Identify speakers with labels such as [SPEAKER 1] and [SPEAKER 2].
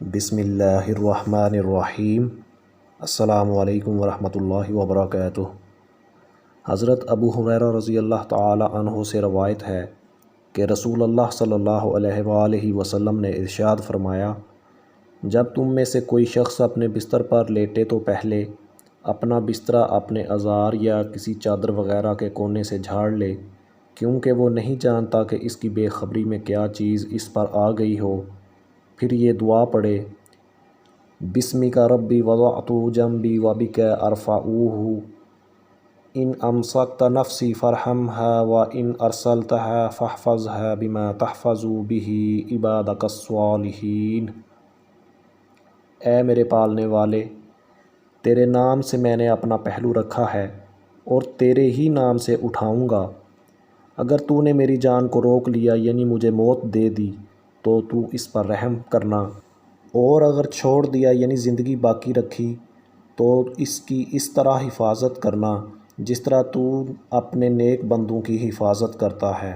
[SPEAKER 1] بسم اللہ الرحمن الرحیم۔ السلام علیکم ورحمۃ اللہ وبرکاتہ۔ حضرت ابو ہریرہ رضی اللہ تعالی عنہ سے روایت ہے کہ رسول اللہ صلی اللہ علیہ وآلہ وسلم نے ارشاد فرمایا، جب تم میں سے کوئی شخص اپنے بستر پر لیٹے تو پہلے اپنا بستر اپنے ازار یا کسی چادر وغیرہ کے کونے سے جھاڑ لے، کیونکہ وہ نہیں جانتا کہ اس کی بے خبری میں کیا چیز اس پر آ گئی ہو۔ پھر یہ دعا پڑھے، بسمک ربی وضعت جنبی وبک ارفعوہ، ان امسکت نفسی فرحمھا وان ارسلتھا فاحفظھا بما تحفظ بہ عبادک الصالحین۔ اے میرے پالنے والے، تیرے نام سے میں نے اپنا پہلو رکھا ہے اور تیرے ہی نام سے اٹھاؤں گا۔ اگر تو نے میری جان کو روک لیا یعنی مجھے موت دے دی تو اس پر رحم کرنا، اور اگر چھوڑ دیا یعنی زندگی باقی رکھی تو اس کی اس طرح حفاظت کرنا جس طرح تو اپنے نیک بندوں کی حفاظت کرتا ہے۔